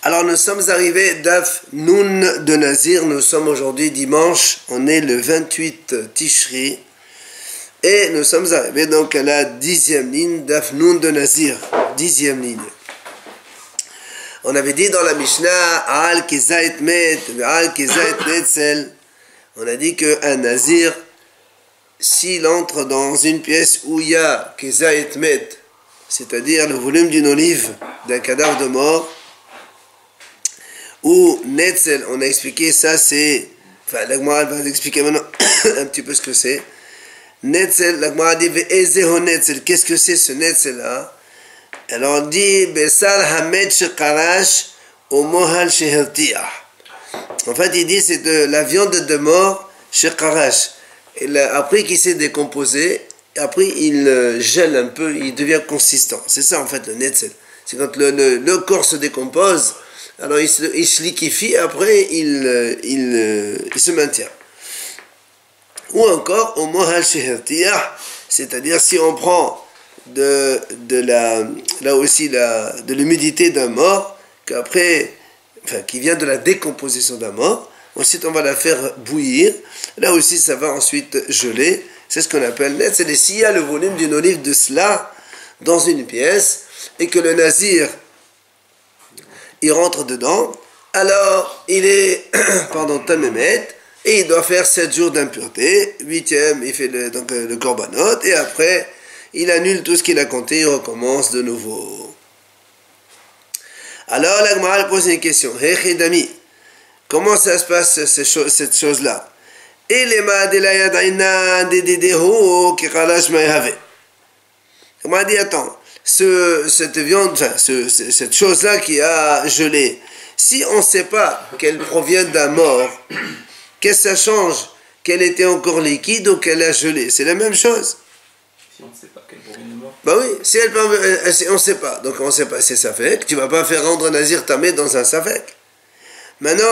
Alors nous sommes arrivés d'Af Nun de Nazir, nous sommes aujourd'hui dimanche, on est le 28 Tishri, et nous sommes arrivés donc à la 10e ligne d'Af Nun de Nazir, 10e ligne. On avait dit dans la Mishnah, Al Kezait Met, Al Kezait Netzel, on a dit qu'un Nazir, s'il entre dans une pièce où il y a Kezait Met, c'est-à-dire le volume d'une olive d'un cadavre de mort, ou Netzel, on a expliqué ça, c'est. Enfin, la Gemara va expliquer maintenant un petit peu ce que c'est. Netzel, la Gemara dit Ve'ezeho Netzel, qu'est-ce que c'est ce Netzel là? Alors on dit Besal Hamed Shekarash au Mohal Shehertiah. En fait, il dit c'est de la viande de mort Shekarash. Après qu'il s'est décomposé, après il gèle un peu, il devient consistant. C'est ça en fait le Netzel. C'est quand le corps se décompose. Alors il se liquéfie, après il se maintient. Ou encore, au mohal shehertiah, c'est-à-dire si on prend de l'humidité d'un mort, qui vient de la décomposition d'un mort, ensuite on va la faire bouillir, là aussi ça va ensuite geler, c'est ce qu'on appelle net, c'est s'il y a le volume d'une olive de cela dans une pièce, et que le nazir il rentre dedans, alors il est, tamémet, et il doit faire 7 jours d'impureté, 8e, il fait le korbanot, et après, il annule tout ce qu'il a compté, il recommence de nouveau. Alors, la Gemara pose une question, Hechidami, comment ça se passe, cette chose-là? Elema de la yadaina de dedeho kikalash mayhave. On m'a dit, attends, cette viande, cette chose-là qui a gelé, si on ne sait pas qu'elle provient d'un mort, qu'est-ce que ça change? Qu'elle était encore liquide ou qu'elle a gelé? C'est la même chose. Si on ne sait pas qu'elle provient d'un mort. Bah oui, on ne sait pas. Donc on ne sait pas, c'est safek. Tu ne vas pas faire rendre un nazir tamé dans un safek. Maintenant,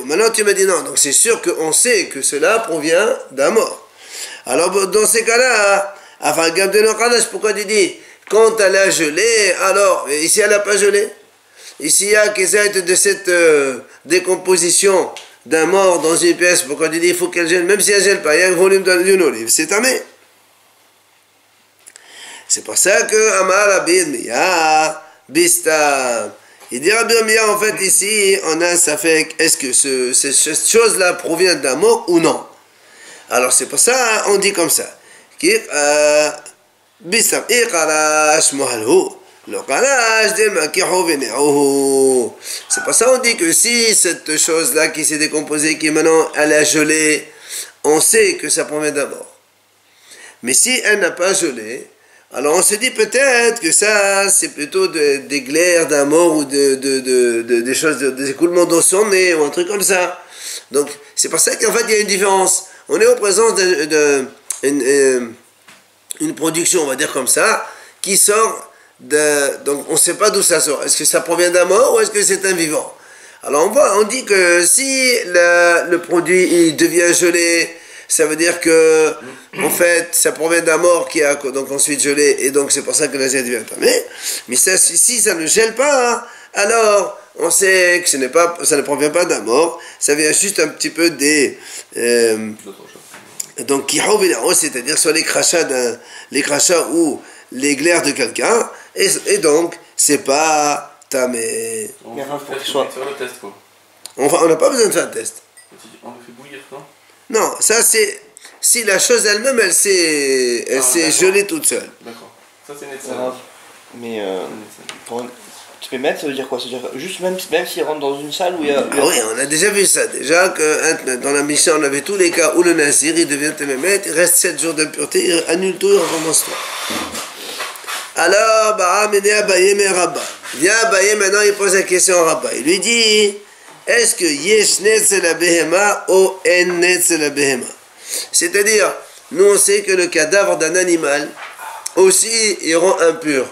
maintenant tu me dis non, donc c'est sûr qu'on sait que cela provient d'un mort. Alors dans ces cas-là, enfin, pourquoi tu dis, quand elle a gelé, alors, ici elle n'a pas gelé. Ici il y a de cette décomposition d'un mort dans une pièce, pourquoi tu dis, il faut qu'elle gèle, même si elle ne gèle pas, il y a un volume d'une olive, c'est tamé. C'est pour ça que Amar Rabbi Miya, Bista. Il dit Rabbi Miya, en fait, ici, on a un safek, est-ce que cette chose-là provient d'un mort ou non? Alors c'est pour ça, on dit comme ça. C'est pour ça on dit que si cette chose-là qui s'est décomposée, qui maintenant elle a gelé, on sait que ça provient d'un mort. Mais si elle n'a pas gelé, alors on se dit peut-être que ça c'est plutôt des glaires d'un mort ou des choses, des écoulements d'eau sur nez ou un truc comme ça. Donc c'est pour ça qu'en fait il y a une différence. On est en présence d'une production, on va dire comme ça, qui sort donc on ne sait pas d'où ça sort. Est-ce que ça provient d'un mort ou est-ce que c'est un vivant? Alors on dit que si le produit il devient gelé, ça veut dire que en fait ça provient d'un mort qui a donc ensuite gelé, et donc c'est pour ça que la zèle devient tamé. Mais si ça ne gèle pas, alors on sait que ça ne provient pas d'un mort, ça vient juste un petit peu des donc c'est-à-dire sur les crachats ou les glaires de quelqu'un, et donc c'est pas tamé. On va faire le test quoi. On n'a pas besoin de faire un test. On le fait bouillir, non? Non, ça c'est si la chose elle-même elle s'est gelée toute seule. D'accord. Ça c'est net. Mais tu peux mettre, ça veut dire quoi? Ça veut dire juste même s'il rentre dans une salle où il y a... Ah oui, on a déjà vu ça. Déjà que dans la mission on avait tous les cas où le nazir il devient témémet, il reste 7 jours d'impureté, il annule tout, il recommence tout. Alors, Abaye mais Rabba. Viens Abaye maintenant, il pose la question à Rabba. Il lui dit, est-ce que yesh netzel la behema ou en netzel la behema? C'est-à-dire, nous on sait que le cadavre d'un animal aussi il rend impur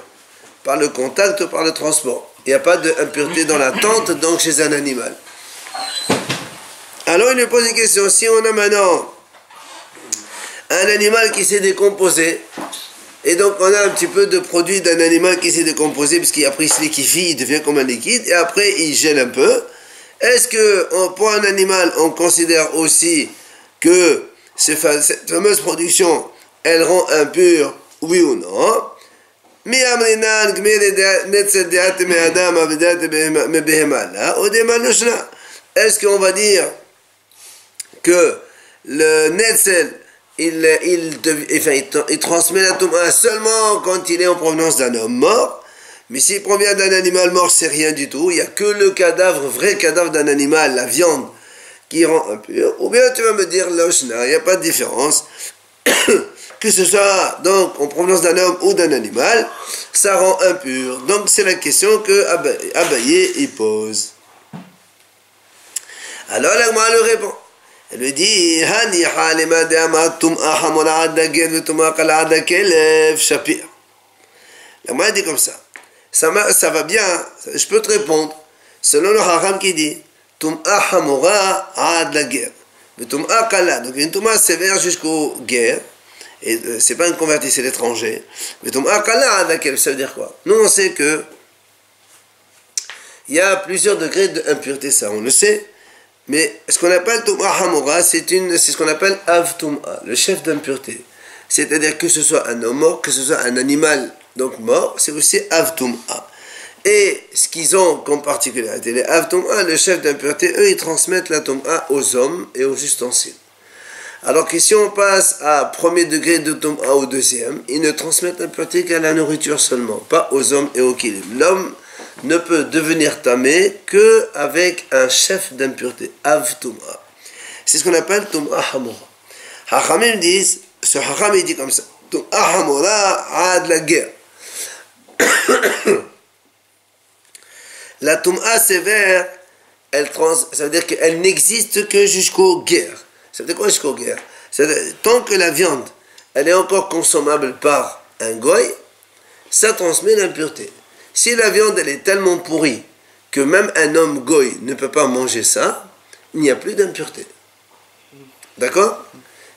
par le contact ou par le transport. Il n'y a pas d'impureté dans la tente, donc chez un animal. Alors il lui pose une question, si on a maintenant un animal qui s'est décomposé, Et donc on a un petit peu de produit d'un animal qui s'est décomposé parce qu'il a pris ce liquifie, il devient comme un liquide et après il gèle un peu. Est-ce que pour un animal on considère aussi que cette fameuse production elle rend impur, oui ou non? Est-ce qu'on va dire que le netzel il transmet la touma seulement quand il est en provenance d'un homme mort, mais s'il provient d'un animal mort, c'est rien du tout, il n'y a que le cadavre, vrai cadavre d'un animal, la viande, qui rend impur, ou bien tu vas me dire l'oshna, il n'y a pas de différence, que ce soit donc en provenance d'un homme ou d'un animal, ça rend impur. Donc c'est la question que Abaye il pose. Alors la Gemara le répond. Elle lui dit, la Gemara dit comme ça. Ça va bien, je peux te répondre. Selon le Haram qui dit, Tum'a hamora ad la guerre. Tum'a kala. Donc une Tum'a sévère jusqu'aux guerres. Et c'est pas un converti, c'est l'étranger. Tum'a kala ad la guerre. Ça veut dire quoi? Nous on sait que il y a plusieurs degrés d'impureté, ça on le sait. Mais ce qu'on appelle Tum'a hamora, c'est ce qu'on appelle Av Tum'a, le chef d'impureté. C'est-à-dire que ce soit un homme mort, que ce soit un animal donc mort, c'est aussi Av Tum'a. Et ce qu'ils ont comme particularité, les Av Tum'a, le chef d'impureté, eux ils transmettent la Tum'a aux hommes et aux ustensiles. Alors que si on passe à premier degré de Tum'a au deuxième, ils ne transmettent l'impureté qu'à la nourriture seulement, pas aux hommes et aux kilim. L'homme ne peut devenir tamé qu'avec un chef d'impureté, Av Tum'a. C'est ce qu'on appelle Tum'a Hamora. Hachamim disent, ce Hacham il dit comme ça, Tum'a Hamora ad la guerre. La Tum'a sévère, ça veut dire qu'elle n'existe que jusqu'aux guerres. Ça veut dire quoi jusqu'aux guerres? Tant que la viande, elle est encore consommable par un goy, ça transmet l'impureté. Si la viande elle est tellement pourrie que même un homme goy ne peut pas manger ça, il n'y a plus d'impureté. D'accord?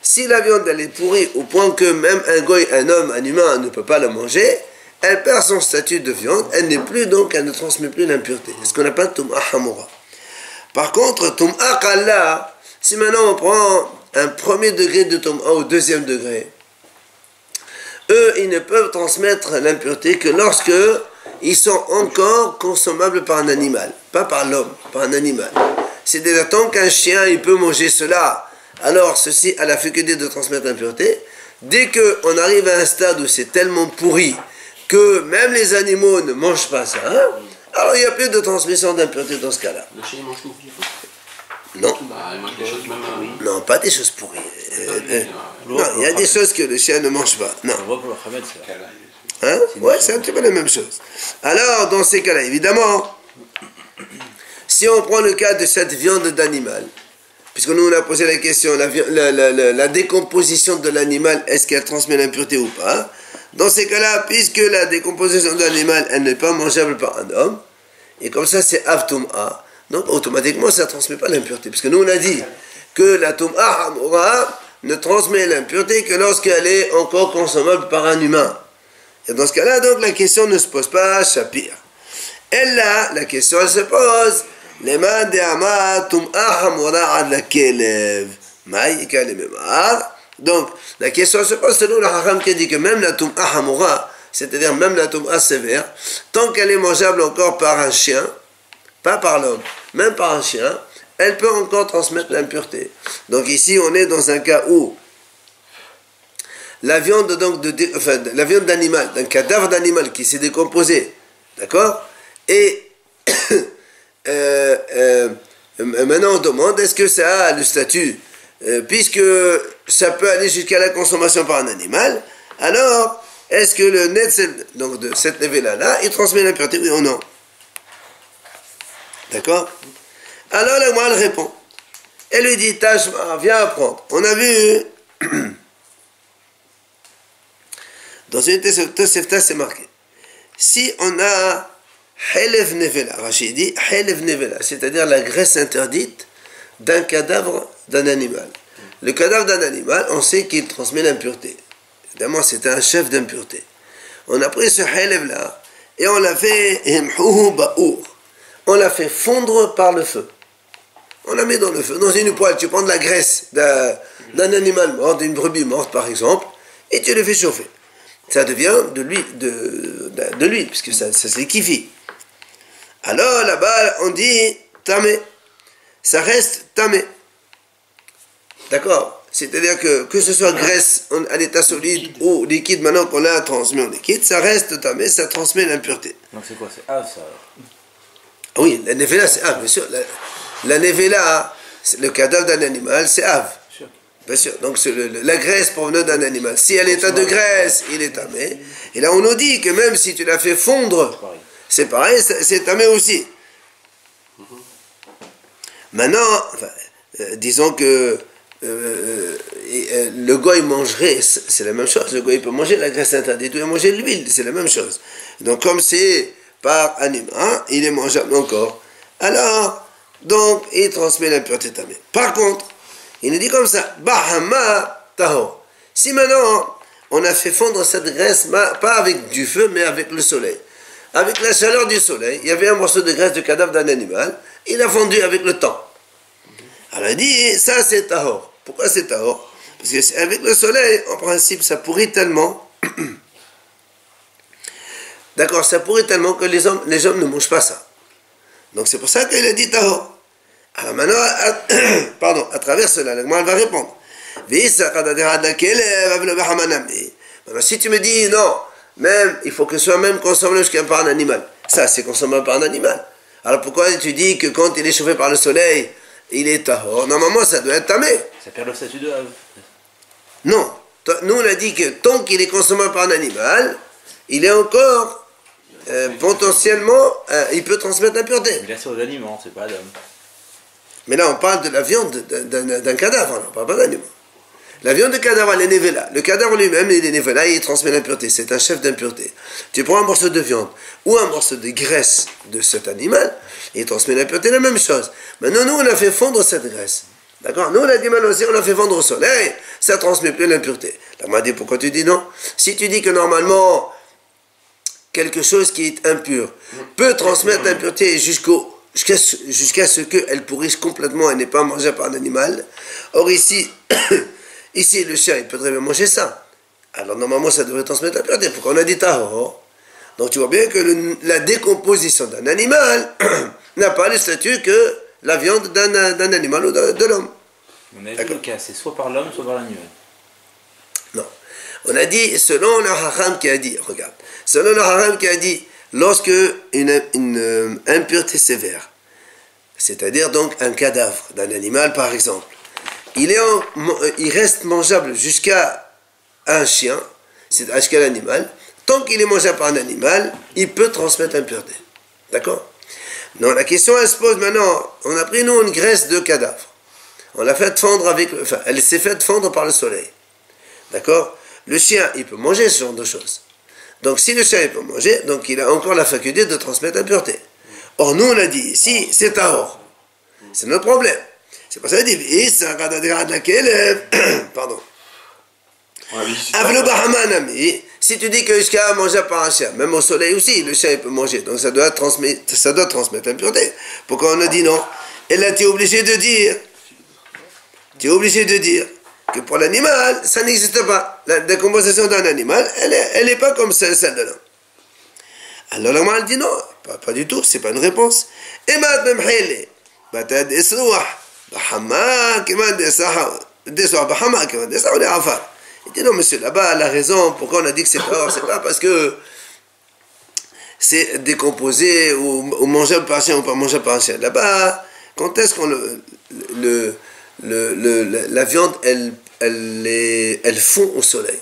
Si la viande elle est pourrie au point que même un goy, un homme, un humain ne peut pas la manger, elle perd son statut de viande, elle n'est plus donc, elle ne transmet plus l'impureté. C'est ce qu'on appelle Tum'a Hamora. Par contre, Tum'a Kalla, si maintenant on prend un premier degré de Tum'a au deuxième degré, eux ils ne peuvent transmettre l'impureté que lorsque ils sont encore consommables par un animal, pas par l'homme, par un animal. C'est-à-dire tant qu'un chien il peut manger cela, alors ceci a la faculté de transmettre l'impureté. Dès qu'on arrive à un stade où c'est tellement pourri que même les animaux ne mangent pas ça, alors il n'y a plus de transmission d'impureté dans ce cas-là. Le chien mange tout. Non. Bah, il mange des choses même. Non, pas des choses pourries. Non, il y a des choses que le chien ne mange pas. Non. On voit pour le Khamed, c'est Hein? Ouais, c'est un petit peu la même chose. Alors, dans ces cas-là, évidemment, si on prend le cas de cette viande d'animal, puisque nous on a posé la question, la décomposition de l'animal, est-ce qu'elle transmet l'impureté ou pas? Dans ces cas-là, puisque la décomposition de l'animal, elle n'est pas mangeable par un homme, et comme ça c'est Av Tum'a, donc automatiquement ça ne transmet pas l'impureté. Parce que nous on a dit que la Tum'a Hamora ne transmet l'impureté que lorsqu'elle est encore consommable par un humain. Et dans ce cas-là, donc, la question ne se pose pas, Shapir. Et là, la question, elle se pose. Lema de'ama tum'a hamora ad la kelev. Maïka le memar. Donc, la question se pose selon le Hacham qui dit que même la tum'a hamora, c'est-à-dire même la tum'a sévère, tant qu'elle est mangeable encore par un chien, pas par l'homme, même par un chien, elle peut encore transmettre l'impureté. Donc ici, on est dans un cas où la viande donc la viande d'animal, d'un cadavre d'animal qui s'est décomposé, d'accord? Et maintenant on demande est-ce que ça a le statut, puisque ça peut aller jusqu'à la consommation par un animal, alors est-ce que le netzel, donc de cette nevela-là, il transmet l'impureté, oui ou non? D'accord? Alors la Gemara répond. Elle lui dit, Tashma, viens apprendre. On a vu dans une Tosefta, c'est marqué. Si on a Helev Nevela, Rachid dit Helev Nevela, c'est-à-dire la graisse interdite d'un cadavre d'un animal. Le cadavre d'un animal, on sait qu'il transmet l'impureté. Évidemment, c'était un chef d'impureté. On a pris ce haleb là et on l'a fait on l'a fait fondre par le feu. On la met dans le feu, dans une poêle. Tu prends de la graisse d'un animal mort, d'une brebis morte par exemple, et tu le fais chauffer. Ça devient de l'huile, puisque ça se liquifie. Alors là-bas, on dit tamé. Ça reste tamé. D'accord? C'est-à-dire que ce soit graisse à l'état solide ou liquide, maintenant qu'on l'a transmis en liquide, ça reste tamé, ça transmet l'impureté. Donc c'est quoi? C'est Av ça? Oui, la nevela c'est Av, bien sûr. La nevela, le cadavre d'un animal, c'est Av. Bien sûr. Donc la graisse provenant d'un animal. Si à l'état de graisse, il est tamé. Et là, on nous dit que même si tu l'as fait fondre, c'est pareil, c'est tamé aussi. Maintenant, disons que le goy mangerait, c'est la même chose. Le goy peut manger la graisse interdite, il peut manger l'huile, c'est la même chose. Donc comme c'est par animal, il est mangeable encore. Alors, donc, il transmet l'impureté tamée. Par contre, il nous dit comme ça, Bahama Tahor. Si maintenant, on a fait fondre cette graisse, pas avec du feu, mais avec le soleil. Avec la chaleur du soleil, il y avait un morceau de graisse de cadavre d'un animal, il a fondu avec le temps. Alors il dit, ça c'est Tahor. Pourquoi c'est Tahor? Parce que avec le soleil, en principe, ça pourrit tellement. D'accord, ça pourrit tellement que les hommes ne mangent pas ça. Donc c'est pour ça qu'il a dit Tahor. Alors maintenant, à travers cela, elle va répondre. Maintenant, si tu me dis non, même, il faut que ce soit même consommable par un animal. Ça, c'est consommable par un animal. Alors pourquoi tu dis que quand il est chauffé par le soleil, il est tahor? Normalement, ça doit être tamé. Ça perd le statut de Av. Non. Nous, on a dit que tant qu'il est consommable par un animal, il est encore potentiellement, il peut transmettre l'impureté. Mais là, c'est aux aliments, c'est pas à l'homme. Mais là, on parle de la viande d'un cadavre, on ne parle pas d'animal. La viande de cadavre, elle est névéla. Le cadavre lui-même, il est névéla, il transmet l'impureté. C'est un chef d'impureté. Tu prends un morceau de viande ou un morceau de graisse de cet animal, et il transmet l'impureté, la même chose. Maintenant, nous, on a fait fondre cette graisse. D'accord? Nous, on a dit maintenant aussi, on a fait fondre au soleil, ça transmet plus l'impureté. Là, on m'a dit, pourquoi tu dis non? Si tu dis que normalement, quelque chose qui est impur peut transmettre l'impureté jusqu'à ce qu'elle pourrisse complètement et n'est pas mangée par un animal. Or ici, ici le chien, il peut très bien manger ça. Alors normalement, ça devrait transmettre l'impureté. Pourquoi on a dit tahor? Donc tu vois bien que la décomposition d'un animal n'a pas le statut que la viande d'un animal ou de l'homme. On a vu le cas, c'est soit par l'homme, soit par l'animal. Non. On a dit, selon le haram qui a dit, regarde, selon le haram qui a dit, lorsque une impureté c'est-à-dire donc un cadavre d'un animal par exemple, il reste mangeable jusqu'à un chien, c'est jusqu'à l'animal, tant qu'il est mangeable par un animal, il peut transmettre l'impureté. D'accord? Non, la question elle se pose maintenant, on a pris nous une graisse de cadavre, on l'a fait fondre elle s'est faite fondre par le soleil. D'accord? Le chien, il peut manger ce genre de choses. Donc si le chien il peut manger, donc il a encore la faculté de transmettre l'impureté. Or nous on a dit ici, c'est tahor. C'est notre problème. C'est pour ça qu'il dit, pardon. Si tu dis que jusqu'à manger par un chien, même au soleil aussi, le chien il peut manger, donc ça doit transmettre l'impureté. Pourquoi on a dit non? Et là tu es obligé de dire, que pour l'animal, ça n'existe pas. La décomposition d'un animal, elle n'est pas comme celle de l'homme. Alors l'animal dit non, pas du tout, c'est pas une réponse. Et maintenant, il dit non monsieur, là-bas la raison pourquoi on a dit que c'est pas parce que c'est décomposé ou mangeable par un chien ou pas mangeable par un chien. Là-bas, quand est-ce qu'on la viande, elle fond au soleil.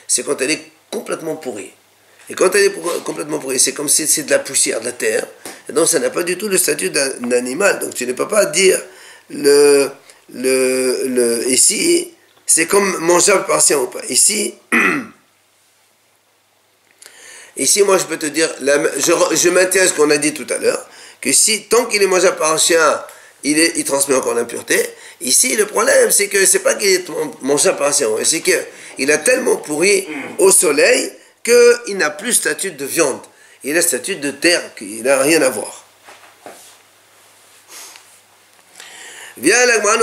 C'est quand elle est complètement pourrie. Et quand elle est complètement pourrie, c'est comme si c'est de la poussière, de la terre. Et donc ça n'a pas du tout le statut d'un animal. Donc tu ne peux pas dire ici, c'est comme mangeable par chien ou pas. Ici, moi je peux te dire, je maintiens ce qu'on a dit tout à l'heure, que si tant qu'il est mangeable par un chien, il transmet encore l'impureté. Ici, le problème, c'est que c'est pas qu'il est mangeable par un chien, c'est qu'il il a tellement pourri au soleil qu'il n'a plus statut de viande. Il a statut de terre, il n'a rien à voir. Viens, l'Agma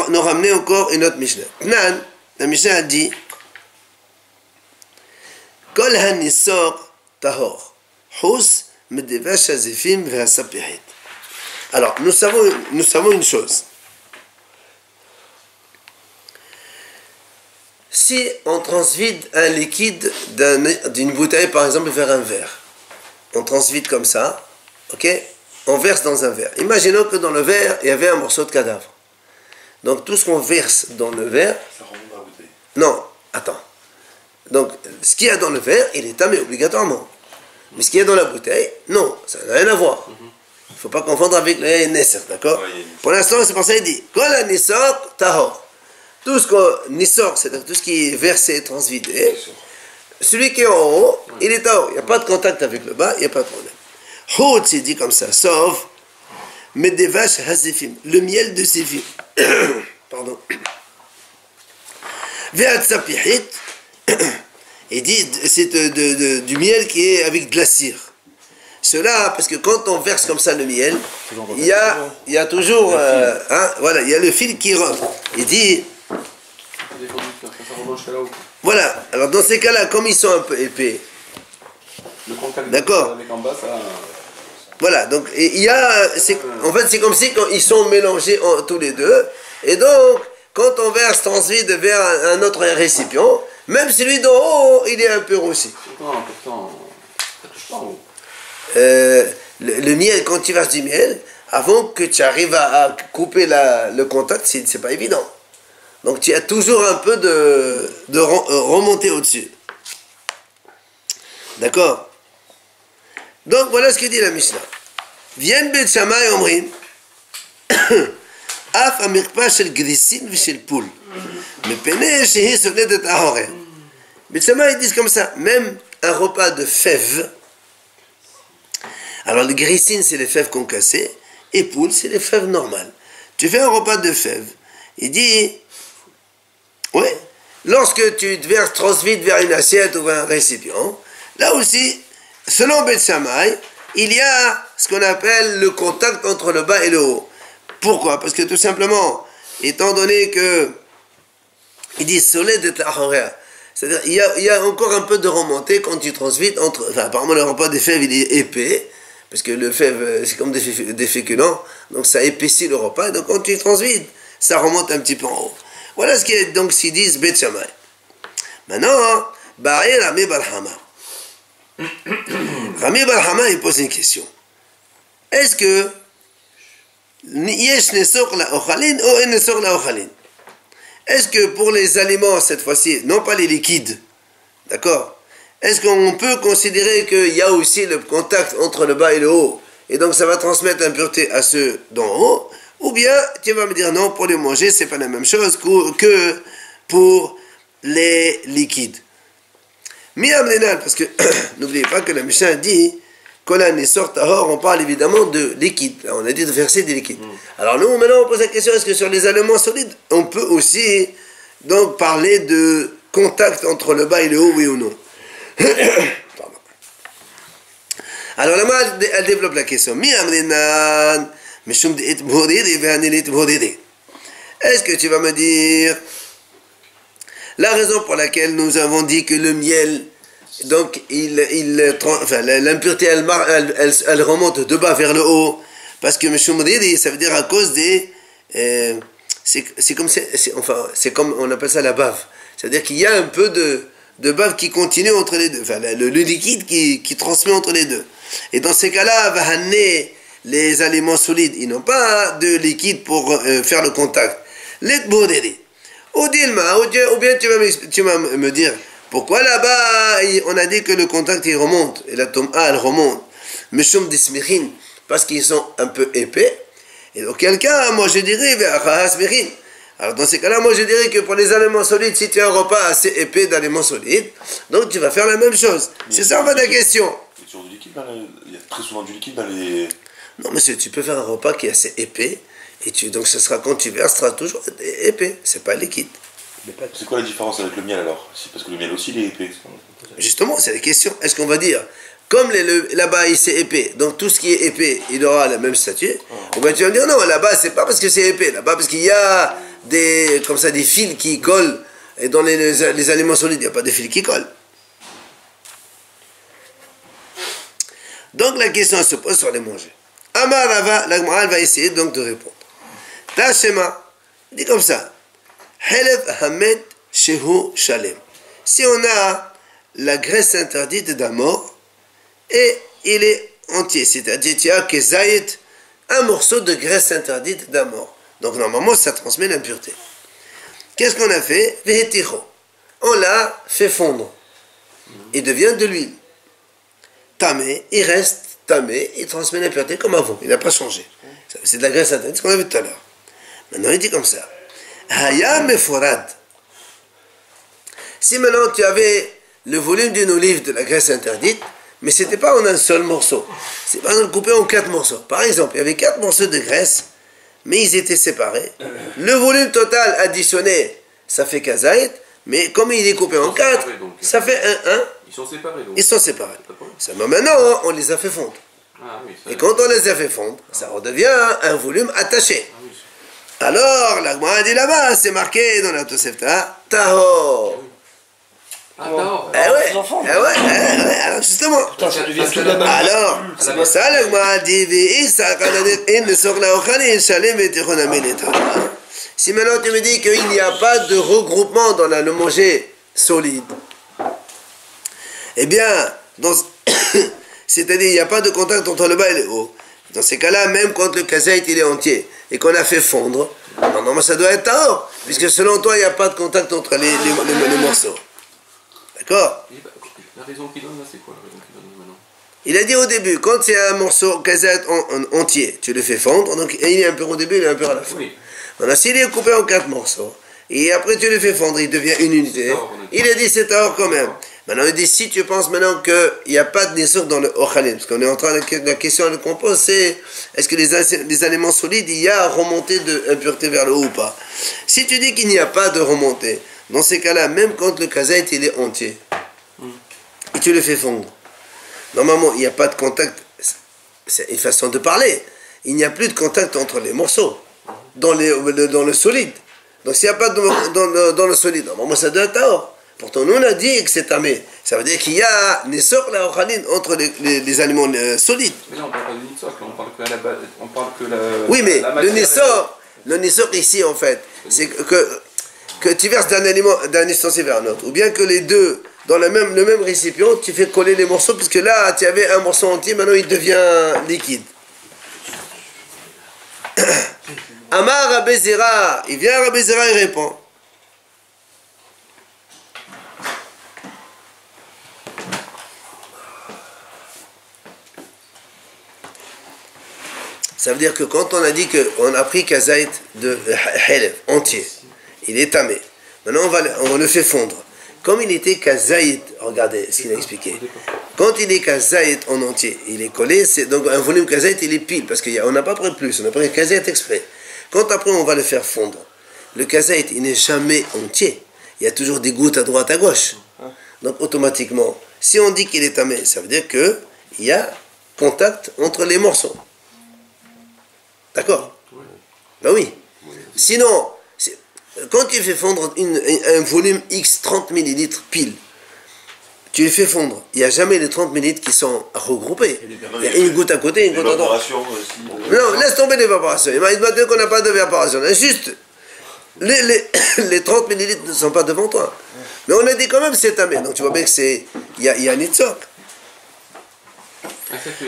nous ramener encore une autre Mishnah. Tnan, la Mishnah a dit Kol hanisor tahor, hus medevash hazifim ve'asapihit. Alors, nous savons une chose. Si on transvide un liquide d'une bouteille, par exemple, vers un verre, on transvide comme ça, ok? On verse dans un verre. Imaginons que dans le verre, il y avait un morceau de cadavre. Donc, tout ce qu'on verse dans le verre... Ça remonte dans la bouteille. Non, attends. Donc, ce qu'il y a dans le verre, il est tamé obligatoirement. Mais ce qu'il y a dans la bouteille, non, ça n'a rien à voir. Il ne faut pas confondre avec le Nesser, d'accord? Pour l'instant, c'est pour ça qu'il dit Kol hanisor tahor. Tout ce qu'on nissor, c'est-à-dire tout ce qui est versé, transvidé, celui qui est en haut, il est en haut. Il n'y a pas de contact avec le bas, il n'y a pas de problème. Hout, c'est dit comme ça, sauf mais des vaches hazifim, le miel de zéphim. Pardon. Ve'atzapihit, il dit c'est du miel qui est avec de la cire. Cela, parce que quand on verse comme ça le miel, il y a toujours, voilà, il y a le fil qui rentre. Il dit, voilà, alors dans ces cas-là, comme ils sont un peu épais, d'accord, avec en bas, ça... voilà, donc il y a, en fait c'est comme si quand ils sont mélangés tous les deux, et donc quand on verse transvide vers un autre récipient, même celui d'en haut, il est un peu roussi. Pourtant, ça touche pas en haut. Le miel, quand tu verses du miel, avant que tu arrives à couper le contact, c'est pas évident. Donc tu as toujours un peu de remonter au-dessus. D'accord? Donc voilà ce que dit la Mishnah. Viennent Bet Shammai et Omrim Af amirpa shel grissin v'shel poul. Mais pene shehi soledet ahoreh. Bet Shammai ils disent comme ça, même un repas de fèves. Alors le grissine c'est les fèves concassées et poule c'est les fèves normales. Tu fais un repas de fèves. Il dit ouais, lorsque tu te verses transvide vers une assiette ou vers un récipient, là aussi, selon Bet Shammai, il y a ce qu'on appelle le contact entre le bas et le haut. Pourquoi? Parce que tout simplement, étant donné que il dit solide de la, c'est-à-dire il y a encore un peu de remontée quand tu transvides entre, enfin apparemment le repas des fèves il est épais, parce que le fève c'est comme des féculents, donc ça épaissit le repas, donc quand tu transvides, ça remonte un petit peu en haut. Voilà ce qui est donc s'ils disent Bet Shammai. Maintenant, Ba'ir Rami Bar Hama. Rami Bar Hama il pose une question. Est-ce que Yesh Nesor la Ochalin ou En Nesor la Ochalin? Est-ce que pour les aliments cette fois-ci, non pas les liquides, d'accord? Est-ce qu'on peut considérer qu'il y a aussi le contact entre le bas et le haut, et donc ça va transmettre l'impureté à ceux d'en haut? Ou bien, tu vas me dire non, pour les manger, c'est pas la même chose que pour les liquides. Mi'amlenal, parce que n'oubliez pas que la Mishnah dit Kolan et sort tahor, on parle évidemment de liquide. On a dit de verser des liquides. Alors nous, maintenant, on pose la question est-ce que sur les aliments solides, on peut aussi donc parler de contact entre le bas et le haut, oui ou non? Pardon. Alors la main, elle développe la question. Mi'amlenal. Est-ce que tu vas me dire la raison pour laquelle nous avons dit que le miel, donc l'impureté elle remonte de bas vers le haut, parce que ça veut dire à cause des c'est comme on appelle ça la bave, c'est-à-dire qu'il y a un peu de bave qui continue entre les deux, enfin le liquide qui transmet entre les deux, et dans ces cas-là va amener les aliments solides, ils n'ont pas de liquide pour faire le contact. Ou bien tu vas me dire, pourquoi là-bas on a dit que le contact il remonte, et la tom'a elle remonte, parce qu'ils sont un peu épais, et auquel cas, moi je dirais, alors dans ces cas-là, moi je dirais que pour les aliments solides, si tu as un repas assez épais d'aliments solides, donc tu vas faire la même chose. C'est ça en fait la question. Il y a très souvent du liquide dans les... Non, monsieur, tu peux faire un repas qui est assez épais, et donc ce sera quand tu verses, ce sera toujours épais, c'est pas liquide. Mais pas C'est quoi la différence avec le miel alors? Parce que le miel aussi il est épais. Justement, c'est la question. Est-ce qu'on va dire, comme là-bas c'est épais, donc tout ce qui est épais, il aura la même statut? Ou bien tu vas me dire, non, là-bas c'est pas parce que c'est épais, là-bas parce qu'il y a des fils qui collent, et dans les aliments solides, il n'y a pas de fils qui collent. Donc la question se pose sur les manger. Amar Rava, la Gemara va essayer donc de répondre. Tashema, dit comme ça. Helev hamet shehu shalem. Si on a la graisse interdite d'un mort et il est entier, c'est-à-dire tu as que zaït, un morceau de graisse interdite d'un mort. Donc normalement ça transmet l'impureté. Qu'est-ce qu'on a fait? Veheticho. On l'a fait fondre. Il devient de l'huile. Tamé, il reste tamé, il transmet l'impureté comme avant, il n'a pas changé. C'est de la graisse interdite, ce qu'on a vu tout à l'heure. Maintenant il dit comme ça. Haya meforad. Si maintenant tu avais le volume d'une olive de la graisse interdite, mais ce n'était pas en un seul morceau. C'est par exemple coupé en 4 morceaux. Par exemple, il y avait 4 morceaux de graisse, mais ils étaient séparés. Le volume total additionné, ça fait kazaït, mais comme il est coupé en 4, ça fait un. Ils sont séparés donc. Ils sont séparés. Seulement maintenant, on les a fait fondre. Ah, oui, ça, Et quand on les a fait fondre, ça redevient un volume attaché. Ah, oui. Alors, la Gemara dit là-bas, c'est marqué dans la Tosefta, Tahor. Ah, d'accord. Eh ouais, les enfants. alors justement. Putain, ça devient tout là-bas. Alors, c'est pour ça la Gemara dit, si maintenant tu me dis qu'il n'y a pas de regroupement dans le manger solide, eh bien, c'est-à-dire il n'y a pas de contact entre le bas et le haut. Dans ces cas-là, même quand le kazaït il est entier et qu'on a fait fondre, normalement ça doit être tahor, puisque selon toi il n'y a pas de contact entre les morceaux. D'accord? La raison qu'il donne là, c'est quoi la raison qu'il donne maintenant? Il a dit au début, quand c'est un morceau kazaït entier, tu le fais fondre, donc et il est impur au début, il est impur à la fin. Oui. Maintenant, s'il est coupé en 4 morceaux, et après tu le fais fondre, il devient une unité, il a dit c'est tahor quand même. Maintenant, il dit, si tu penses maintenant qu'il n'y a pas de nisur dans le ochalim, parce qu'on est en train de la question qu'on pose, c'est est-ce que les aliments solides, il y a remontée d'impureté vers le haut ou pas? Si tu dis qu'il n'y a pas de remontée, dans ces cas-là, même quand le kazaït il est entier, et tu le fais fondre, normalement, il n'y a pas de contact, c'est une façon de parler, il n'y a plus de contact entre les morceaux, dans le solide. Donc s'il n'y a pas dans le solide, normalement ça doit être tahor. Pourtant, nous on a dit que c'est tamé. Ça veut dire qu'il y a nisor la ochalim entre les aliments solides. Mais là, on parle pas de nisor, on parle que à la base, on parle que la. Oui, mais la le matière nisor ici en fait, c'est que tu verses d'un ustensile vers un autre, ou bien que les deux dans le même récipient, tu fais coller les morceaux, puisque là tu avais un morceau entier, maintenant il devient liquide. Amar Rabbi Zera, il vient Rabbi Zera, il répond. Ça veut dire que quand on a dit qu'on a pris kazaït de Helev entier, il est tamé. Maintenant on le fait fondre. Comme il était kazaït, regardez ce qu'il a expliqué. Quand il est kazaït en entier, il est collé, donc un volume kazaït il est pile, parce qu'on n'a pas pris plus, on a pris kazaït exprès. Quand après on va le faire fondre, le kazaït il n'est jamais entier. Il y a toujours des gouttes à droite à gauche. Donc automatiquement, si on dit qu'il est tamé, ça veut dire qu'il y a contact entre les morceaux. D'accord? Ben oui. Sinon, quand tu fais fondre un volume X 30 ml pile, tu le fais fondre. Il n'y a jamais les 30 ml qui sont regroupés. Il y a une goutte à côté, une goutte à droite. Non, laisse tomber l'évaporation. Il m'a dit qu'on n'a pas d'évaporation. Juste, les 30 ml ne sont pas devant toi. Mais on a dit quand même c'est tamé. Donc tu vois bien qu'il y a un nitzok.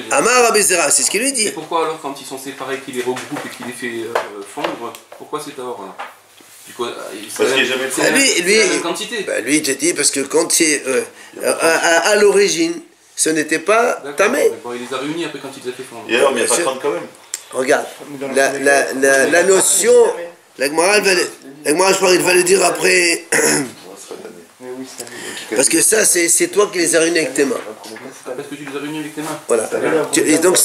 Amar Rabbi Zera, c'est ce qu'il lui dit. Et pourquoi alors quand ils sont séparés, qu'il les regroupe et qu'il les fait fondre, pourquoi c'est tahor là? Parce qu'il n'y a jamais de Lui, la même quantité. Bah lui, j'ai dit, parce que quand c'est à l'origine, ce n'était pas tamé. Bon, il les a réunis après quand il les a fait fondre. Et alors, mais il n'y a pas 30 quand même. Regarde, la notion, la Gemara, je crois qu'il va le dire après, parce que ça, c'est toi qui les as réunis avec tes mains. Parce que tu les as réunis avec tes mains. Voilà. Et donc,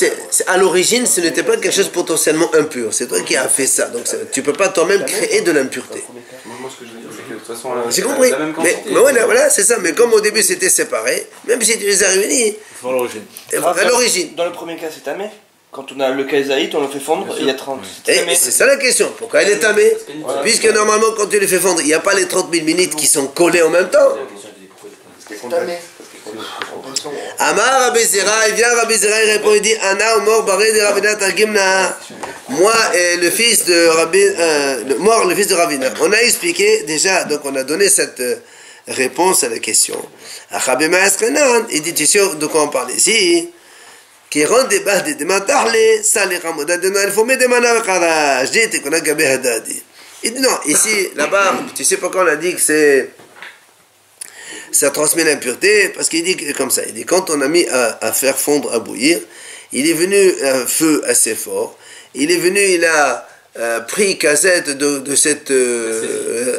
à l'origine, ce n'était pas quelque chose potentiellement impur. C'est toi qui as fait ça. Donc, tu ne peux pas toi-même créer de l'impureté. Moi, ce que je veux dire, c'est que toute façon, J'ai compris. la même Mais quantité. voilà, c'est ça. Mais comme au début c'était séparé, même si tu les as réunis, Faut l'origine. à l'origine. Dans le premier cas, c'est tamé. Quand on a le kazaït, on le fait fondre, il y a 30. Et c'est ça la question. Pourquoi il est tamé? Voilà. Puisque normalement, quand tu les fais fondre, il n'y a pas les 30 000 minutes qui sont collées en même temps. Amar Rabbi Zera, il vient Rabbi Zera, il répond, il dit Ana mort barré de Ravina Targimna. Moi et le fils de le fils de Ravina. On a expliqué déjà, donc on a donné cette réponse à la question. Rabbi Maaskenan, il dit, tu sais de quoi on parle ici? Qui rend des bas des démantarles, ça les ramoda de Noël, il faut mettre des manas à je dis qu'on a gabé hadadi. Il dit non, ici, là-bas, tu sais pourquoi on a dit que c'est. Ça transmet l'impureté, parce qu'il dit comme ça, il dit quand on a mis à faire fondre, à bouillir, il est venu un feu assez fort, il est venu, il a pris casette de cette...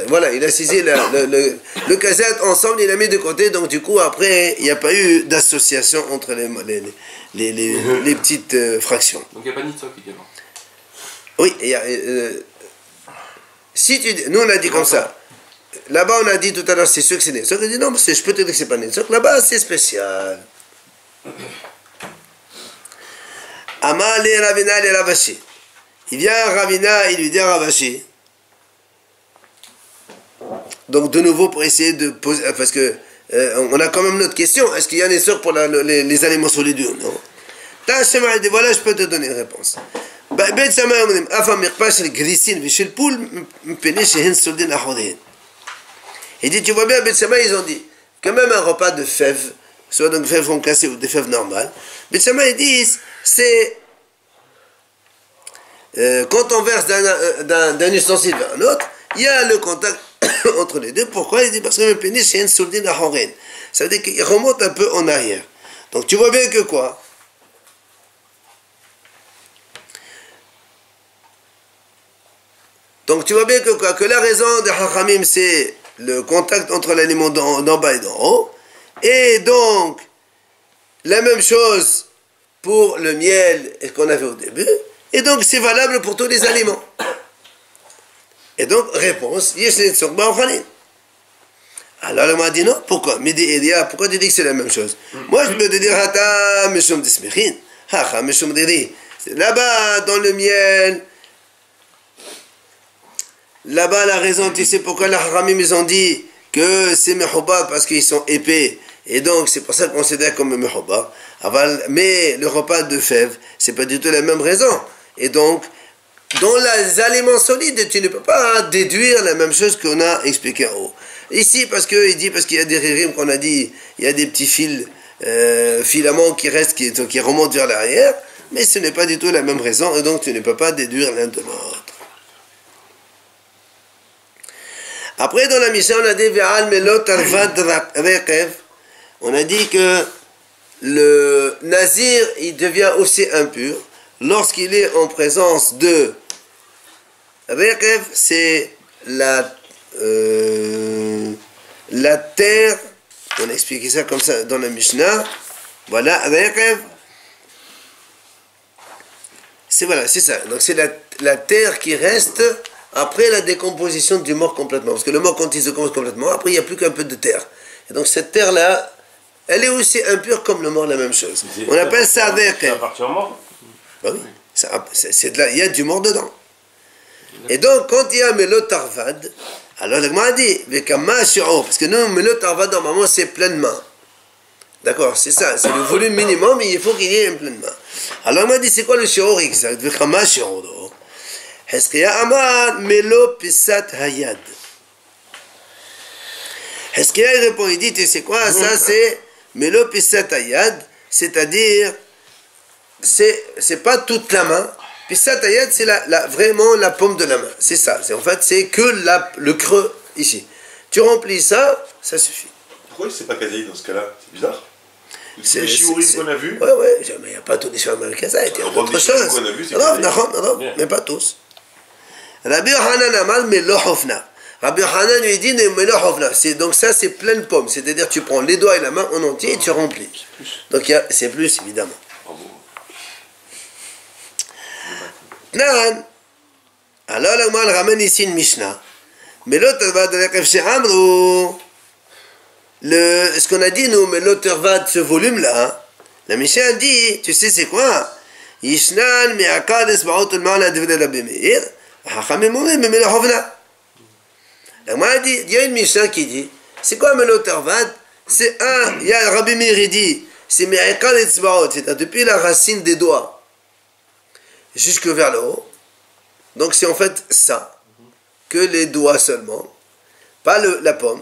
voilà, il a saisi le casette ensemble, il l'a mis de côté, donc du coup après, il n'y a pas eu d'association entre les petites fractions. Donc il n'y a pas de nitsoc également. Oui, il y a... si tu, nous on a dit comme ça. Là-bas, on a dit tout à l'heure, c'est sûr que c'est Netsok. Il dit non, je peux te dire que c'est pas Netsok. Là-bas, c'est spécial. Amal et Ravina et Ravashi. Il vient à Ravina, il lui dit à Ravashi. Donc, de nouveau, pour essayer de poser. Parce que on a quand même notre question. Est-ce qu'il y a Netsok pour les aliments solides? Non. Tachema, il dit voilà, je peux te donner une réponse. בית שמאי אומרים, אף המרפא של גריסין ושל פול מפני שהן סולדין אחוריהן. Il dit, tu vois bien, Beth Shammai, ils ont dit que même un repas de fèves, soit donc fèves concassées ou des fèves normales, Beth Shammai, ils disent, c'est quand on verse d'un ustensile vers un autre, il y a le contact entre les deux. Pourquoi? Il dit, parce que le pénis, c'est une soldine à Horen. Ça veut dire qu'il remonte un peu en arrière. Donc tu vois bien que quoi? Donc tu vois bien que quoi? Que la raison de Hachamim, c'est le contact entre l'aliment d'en bas et d'en haut. Et donc, la même chose pour le miel qu'on avait au début. Et donc, c'est valable pour tous les aliments. Et donc, réponse, alors, on m'a dit non, pourquoi? Midi Elia, pourquoi tu dis que c'est la même chose? Moi, je peux te dire, Hata, Meshum Dismechin, Hacha, Meshum Didi. Là-bas, dans le miel, là-bas, la raison, tu sais pourquoi les Haramim, ils ont dit que c'est Mehoba parce qu'ils sont épais. Et donc, c'est pour ça qu'on considère comme Mehoba. Mais le repas de fèves, c'est pas du tout la même raison. Et donc, dans les aliments solides, tu ne peux pas déduire la même chose qu'on a expliqué en haut. Ici, parce qu'il y a des ririm qu'on a dit, il y a des petits fils, filaments qui restent, qui remontent vers l'arrière, mais ce n'est pas du tout la même raison, et donc tu ne peux pas déduire l'un de l'autre. Après, dans la mission, on a dit Ve'al melot arvad rekev. On a dit que le nazir, il devient aussi impur lorsqu'il est en présence de rekev, c'est la terre. On a expliqué ça comme ça dans la Mishnah. Voilà, rekev. C'est ça. Donc c'est la terre qui reste après la décomposition du mort complètement. Parce que le mort, quand il se décompose complètement, après il n'y a plus qu'un peu de terre. Et donc cette terre-là, elle est aussi impure comme le mort, la même chose. On appelle ça avec. Ça appartient au mort? Ben oui, il y a du mort dedans. Et donc quand il y a Melot Arvad, alors le Gemara dit, parce que nous, Melot Arvad, normalement, c'est pleinement. D'accord, c'est ça, c'est le volume minimum, mais il faut qu'il y ait un pleinement. Alors il m'a dit, c'est quoi le shiur exact? Vekama shiur. Hezkiah Amar Melo Pisat Hayad. Hezkiah il répond, il dit, tu sais quoi, ça c'est Melo Pisat Hayad, c'est-à-dire, c'est pas toute la main. Pisat Hayad, c'est vraiment la paume de la main. C'est ça, en fait, c'est que le creux ici. Tu remplis ça, ça suffit. Pourquoi c'est pas Kazaï dans ce cas-là? C'est bizarre. Tous les shiurim qu'on a vus. Oui, mais il n'y a pas tous les shiurim américains, ça a été autre chose. Qu'on a vu, c'est non, mais pas tous. Rabbi Yochanan Amal Melo Hofna. Rabbi Yochanan lui dit Melo Hofna. Donc ça, c'est pleine pomme. C'est-à-dire, tu prends les doigts et la main en entier et tu remplis. Donc c'est plus, évidemment. Nan. Alors, le mal ramène ici une Mishnah. Mais l'autre va de Rekev chez Amrou. Ce qu'on a dit, nous, mais l'autre va de ce volume-là, la Mishnah dit, tu sais c'est quoi? Yishnan mi'akad esba'ot al-ma'ala devne Rabbi Meir, hachamim omrim mais le hovna. La Gemara dit, il y a une Mishnah qui dit, c'est quoi Melot Arvad? C'est un, il y a Rabbi Meir, il dit, c'est mi'akad esba'ot, c'est depuis la racine des doigts jusque vers le haut. Donc c'est en fait ça, que les doigts seulement, pas la pomme.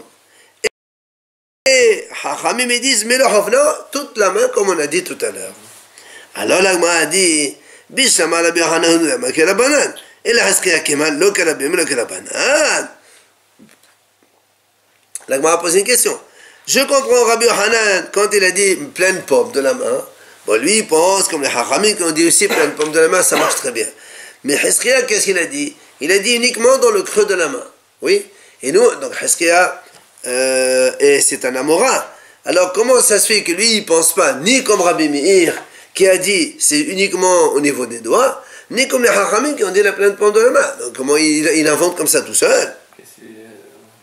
Et hachamim ils disent, mais le hovna, toute la main comme on a dit tout à l'heure. Alors la Gemara a dit, Bishama Rabbi Yochanan lama kerabanan, et la Haskaya Kemal lo kerabim lo kerabanan. La Gemara a posé une question. Je comprends Rabbi Yochanan quand il a dit pleine pomme de la main. Bon, lui il pense comme les Hachamim qui ont dit aussi pleine pomme de la main, ça marche très bien. Mais Haskaya, qu'est-ce qu'il a dit? Il a dit uniquement dans le creux de la main. Oui. Et nous, donc Haskaya, et c'est un Amora. Alors comment ça se fait que lui il pense pas ni comme Rabbi Meir qui a dit c'est uniquement au niveau des doigts, ni comme les Hachamim qui ont dit la pleine pomme de la main. Donc comment il invente comme ça tout seul?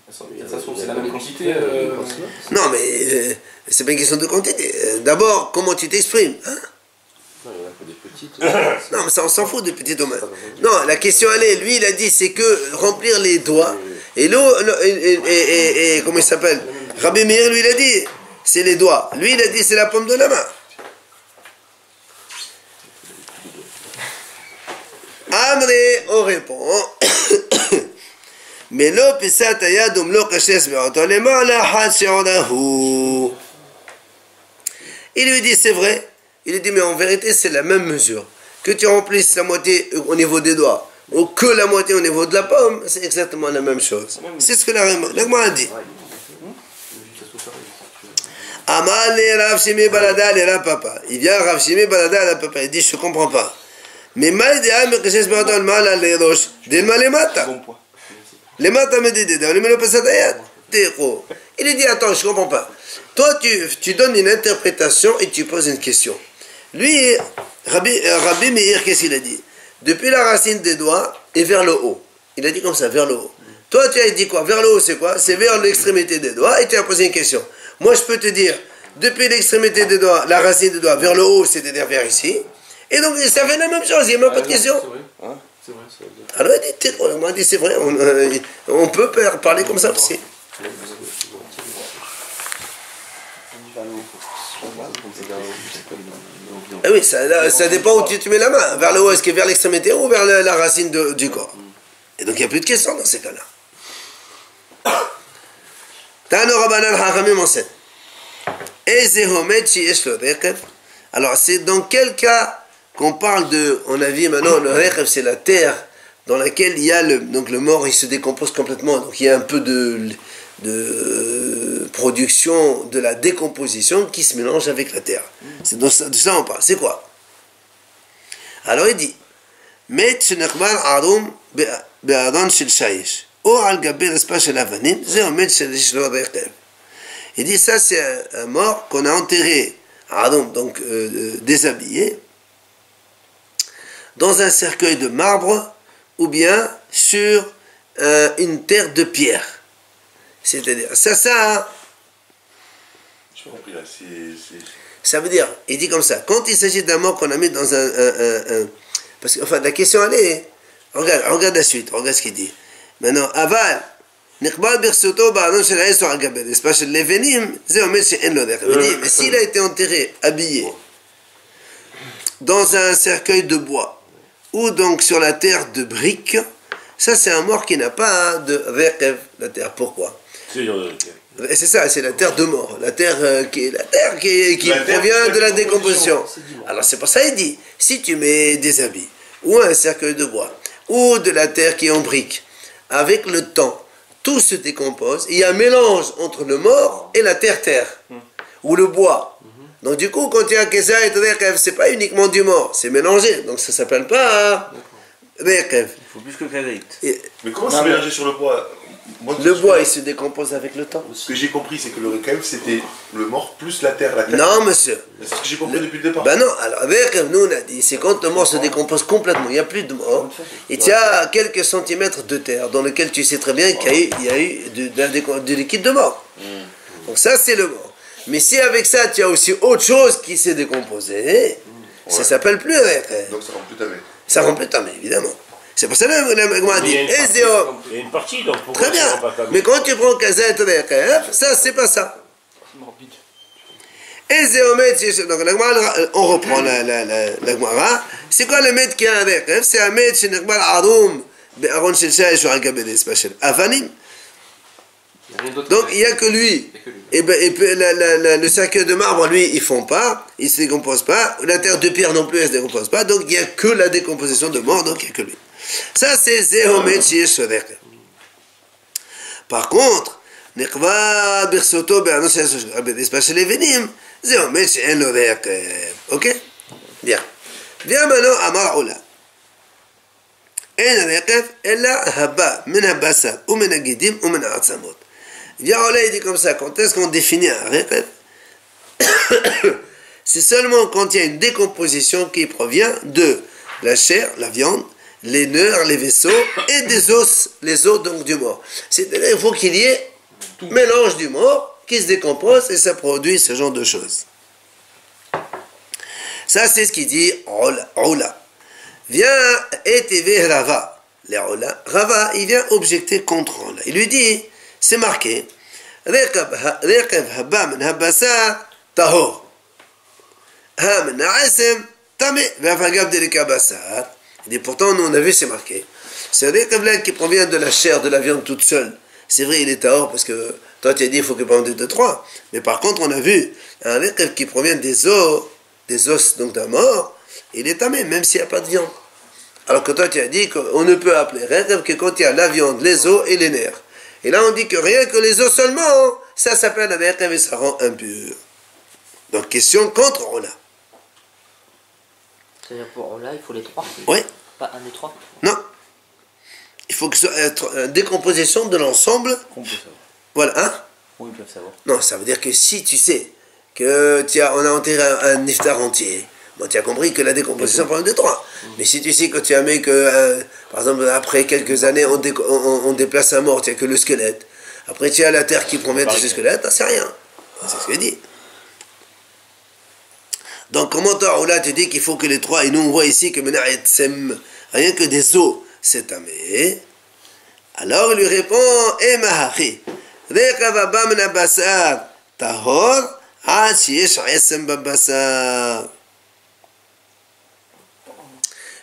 C'est la même quantité. Non mais c'est pas une question de quantité. D'abord, comment tu t'exprimes hein? Non mais ça on s'en fout des petites mains. Non, la question elle est, lui il a dit c'est que remplir les doigts. Et comment il s'appelle? Rabbi Meir lui il a dit c'est les doigts. Lui il a dit c'est la pomme de la main. Amré, on répond. Mais l'eau pisat ayadum lo kashes be'otolema la hashorahu. Il lui dit c'est vrai. Il lui dit mais en vérité c'est la même mesure. Que tu remplisses la moitié au niveau des doigts ou que la moitié au niveau de la pomme, c'est exactement la même chose. C'est ce que la Gemara a dit. Amal le Rav Shimi Balada le Rav Papa. Il vient Rav Shimi Balada le Rav Papa. Il dit je comprends pas. Mais mal de âme que j'espère dans le mal à l'éroche, des mal les matas. Les matas me disent, il lui dit, attends, je comprends pas. Toi, tu donnes une interprétation et tu poses une question. Lui, Rabbi Meir, qu'est-ce qu'il a dit? Depuis la racine des doigts et vers le haut. Il a dit comme ça, vers le haut. Toi, tu as dit quoi? Vers le haut, c'est quoi? C'est vers l'extrémité des doigts et tu as posé une question. Moi, je peux te dire, depuis l'extrémité des doigts, la racine des doigts vers le haut, c'est-à-dire vers ici. Et donc, ça fait la même chose, il n'y a même pas de question. C'est vrai. Hein? C'est vrai, c'est vrai. Alors, il m'a dit, c'est vrai, on peut parler comme ça aussi. Ah oui, ça dépend où tu mets la main. Vers le haut, est-ce que vers l'extrémité ou vers la racine du corps? Et donc, il n'y a plus de question dans ces cas-là. Tano Rabbanan Hachamim enseigne. Alors, c'est dans quel cas qu'on parle de, on a vu maintenant, le rechev, c'est la terre dans laquelle il y a donc le mort, il se décompose complètement, donc il y a un peu de production de la décomposition qui se mélange avec la terre. C'est de ça on parle. C'est quoi? Alors il dit, Met shenechbar arum be'adon shel shayish, ou al gabi respa shel avanim, c'est un met shel rechev. Il dit, ça c'est un mort qu'on a enterré, donc déshabillé, dans un cercueil de marbre ou bien sur une terre de pierre. C'est-à-dire, ça ça veut dire, il dit comme ça, quand il s'agit d'un mort qu'on a mis dans parce que, enfin, la question elle est, regarde la suite, regarde ce qu'il dit. Maintenant, aval, Nikhbal Birsoto, Ba'adon Shel Ha'es, Al Gabel, Espace Shel Levenim, Zé Omer She'en Lo Derech. Il dit, mais s'il a été enterré, habillé, dans un cercueil de bois, ou donc sur la terre de briques, ça c'est un mort qui n'a pas de rechev, la terre. Pourquoi? C'est ça, c'est la terre de mort, la terre qui provient de la décomposition. Alors c'est pour ça qu'il dit, si tu mets des habits, ou un cercueil de bois, ou de la terre qui est en briques, avec le temps, tout se décompose, il y a un mélange entre le mort et la terre, ou le bois. Donc du coup, quand il y a Kesa et Rechev, c'est pas uniquement du mort, c'est mélangé, donc ça s'appelle pas Rechev. Il faut plus que Kadaït. Mais comment c'est mélangé sur le bois? Moi, Le bois, il se décompose avec le temps. Ce que j'ai compris, c'est que le Rekav, c'était le mort plus la terre. La terre. Non, monsieur. C'est ce que j'ai compris depuis le départ. Ben non, alors avec nous on a dit, c'est quand le mort se décompose complètement, il n'y a plus de mort, et tu as quelques centimètres de terre dans lequel tu sais très bien qu'il y a eu du liquide de mort. Donc ça c'est le mort. Mais si avec ça tu as aussi autre chose qui s'est décomposé, ça s'appelle plus avec. Donc ça rend plus tamé. Ça rend plus tamé, évidemment. C'est pour ça que a dit, Il y a une partie, donc pourquoi très bien. ça rend pas tamé? Mais quand tu prends Kazet ça c'est pas ça. Et donc on reprend la Gemara. C'est quoi le maître qui a un rêve? C'est un maître qui n'est pas aroum, be'aron shel shaish ou un gabedé spécial. Avanim. Donc il n'y a que lui. Et le cercueil de marbre, lui, ils font pas, il se décompose pas. La terre de pierre non plus, elle se décompose pas. Donc il n'y a que la décomposition de mort, donc il n'y a que lui. Ça c'est Zehomet Shiesh Sodek. Par contre, Nekva Birsoto Be'anon shel shaish ou un gabedé spécial Evenim. Zehomet She'en lo rek. Ok? Bien. Viens maintenant à Mar'oula. אין הרקב, אלא הבא מן הבשר ומן הגידים ומן העצמות. Viens, il dit comme ça, quand est-ce qu'on définit un raqab? C'est seulement quand il y a une décomposition qui provient de la chair, la viande, les nerfs, les vaisseaux et des os, les os donc du mort. C'est-à-dire qu'il faut qu'il y ait mélange du mort qui se décompose et ça produit ce genre de choses. Ça c'est ce qu'il dit Oula. Vient et Rava. Rava, il vient objecter contre Oula. Il lui dit, c'est marqué, Rekav haba min habasa tahor. Ha min ha'asem tamé. V'afagab de l'ekabasar. Il dit, pourtant, nous on a vu, c'est marqué. C'est Rekav là qui provient de la chair, de la viande toute seule. C'est vrai, il est tahor parce que toi tu as dit, il faut qu'il prenne de 3. Mais par contre, on a vu un Rekav qui provient des os donc d'un mort. Il est tamé, même s'il n'y a pas de viande. Alors que toi, tu as dit qu'on ne peut appeler rêve que quand il y a la viande, les os et les nerfs. Et là, on dit que rien que les os seulement, ça s'appelle un rêve et ça rend impur. Donc, question contre Ola. C'est-à-dire pour Ola, il faut les 3? Oui. Pas un des 3? Non. Il faut que ce soit une décomposition de l'ensemble. Qu'on peut savoir. Voilà, hein? Oui, ils peuvent savoir. Non, ça veut dire que si tu sais que on a enterré un niftar entier, bon, tu as compris que la décomposition prend de 3. Mais si tu sais que tu as mis que, par exemple, après quelques années, on déplace un mort, tu n'as que le squelette. Après, tu as la terre qui provient de ce squelette, c'est rien. C'est ce qu'il dit. Donc, comment toi, là, tu dis qu'il faut que les 3, et nous on voit ici que rien que des os, c'est tamé. Alors, il lui répond, Mahachi, Rekavaba mena basar, tahor, Shiesh esem babasar.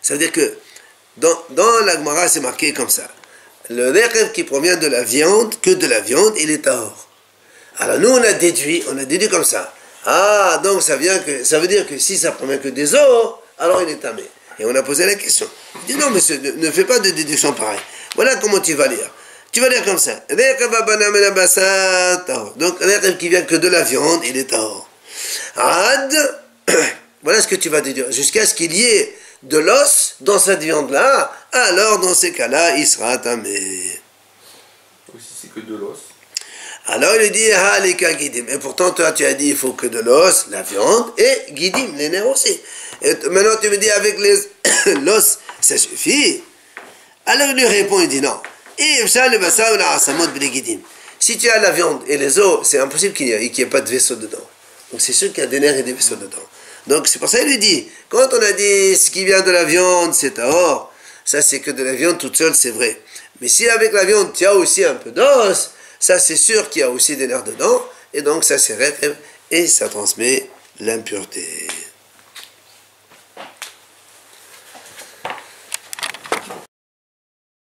Ça veut dire que dans la Gemara, c'est marqué comme ça. Le rêve qui provient de la viande, que de la viande, il est tahor. Alors nous, on a déduit comme ça. Ah, donc ça veut dire que si ça provient que des os, alors il est tamé. Et on a posé la question. Il dit non, monsieur, ne fais pas de déduction pareille. Voilà comment tu vas lire. Tu vas lire comme ça. Donc, rêve qui vient que de la viande, il est tahor. Ad, voilà ce que tu vas déduire. Jusqu'à ce qu'il y ait de l'os dans cette viande-là, alors dans ces cas-là, il sera tamé. Aussi, c'est que de l'os. Alors il lui dit, ah, les cas guidim. Et pourtant, toi, tu as dit, il faut que de l'os, la viande, et guidim, les nerfs aussi. Et maintenant, tu me dis, avec l'os, ça suffit. Alors il lui répond, il dit, non. Si tu as la viande et les os, c'est impossible qu'il n'y ait pas de vaisseau dedans. Donc c'est sûr qu'il y a des nerfs et des vaisseaux dedans. Donc c'est pour ça qu'il lui dit, quand on a dit ce qui vient de la viande, c'est tahor, ça c'est que de la viande toute seule, c'est vrai. Mais si avec la viande, tu as aussi un peu d'os, ça c'est sûr qu'il y a aussi des nerfs dedans, et donc ça c'est rêve, et ça transmet l'impureté.